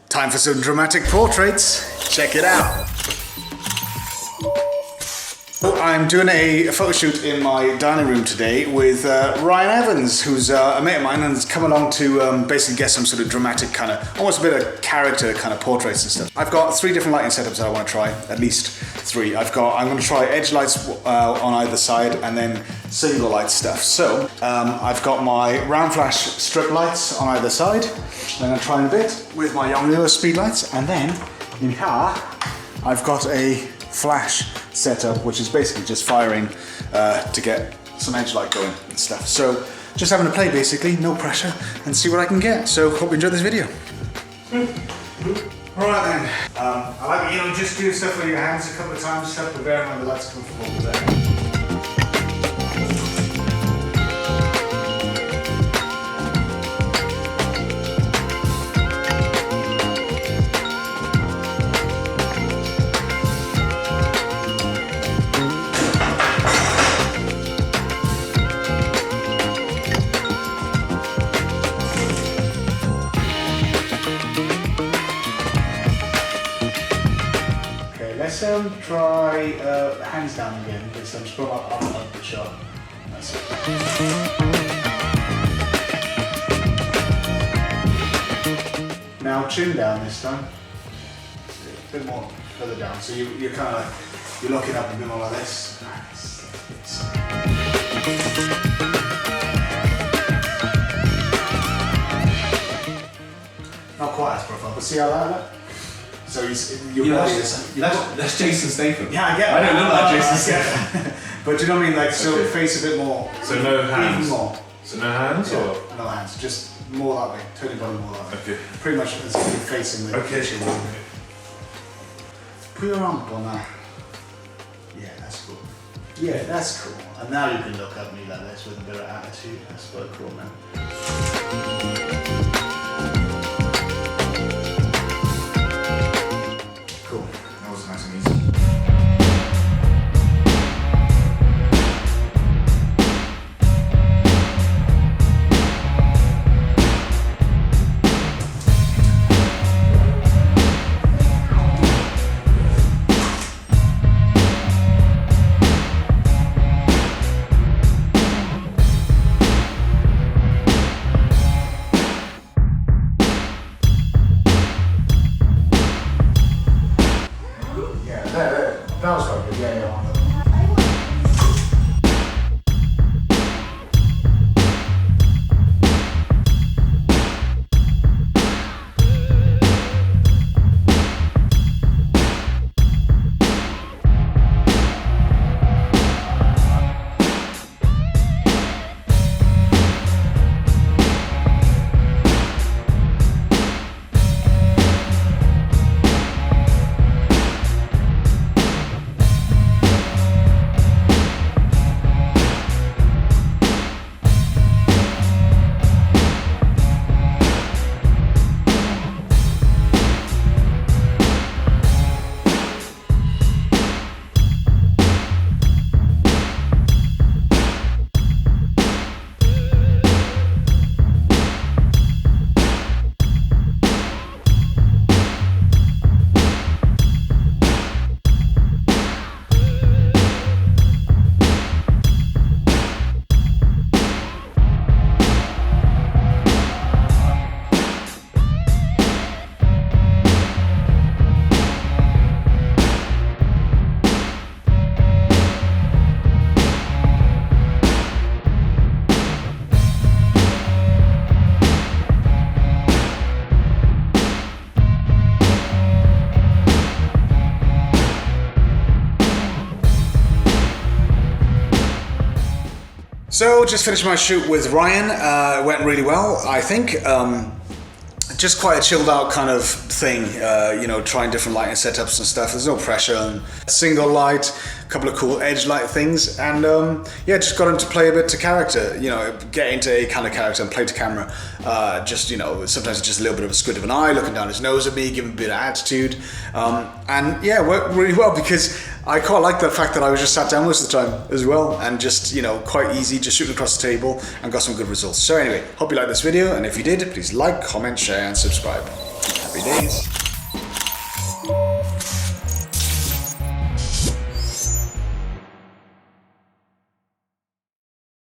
Time for some dramatic portraits. Check it out. I'm doing a photo shoot in my dining room today with Ryan Evans, who's a mate of mine and has come along to basically get some sort of dramatic kind of, almost a bit of character kind of portraits and stuff. I've got 3 different lighting setups that I want to try, at least 3. I'm going to try edge lights on either side and then single light stuff. So I've got my RoundFlash Striplights on either side. Then I'm trying a bit with my Yongnuo Speedlights, and then in here I've got a flash setup, which is basically just firing to get some edge light going and stuff. So just having a play basically, no pressure, and see what I can get. So hope you enjoyed this video. Alright then, I like just do stuff with your hands a couple of times, stuff, but bear in mind the light's comfortable with that. Let's try hands down again, because I'm just going up the shot. That's it. Now chin down this time. A bit more further down. So you're kind of like, you're looking up a bit more like this. Not quite as profile, but see how that looks? So that's Jason Statham. Yeah, I get it. I don't look like Jason Statham. But do you know what I mean? Like, so okay. Face a bit more. So no hands? Even more. So no hands, yeah, or? No hands, just more that way. Turn your body more that way. Okay. Pretty much as if you're facing the kitchen. Put your arm up on that. Yeah, that's cool. Yeah, that's cool. And now you can look at me like this with a bit of attitude. That's quite cool, man. That was quite good, yeah. So just finished my shoot with Ryan. It went really well, I think. Just quite a chilled out kind of thing, you know, trying different lighting setups and stuff. There's no pressure. Single light, a couple of cool edge light things, and yeah, just got him to play a bit to character, you know, get into a kind of character and play to camera. Just, you know, sometimes it's just a little bit of a squint of an eye, looking down his nose at me, giving a bit of attitude. And yeah, it worked really well because I quite like the fact that I was just sat down most of the time as well, and just, you know, quite easy, just shooting across the table and got some good results. So anyway, hope you liked this video, and if you did, please like, comment, share and subscribe. Happy days.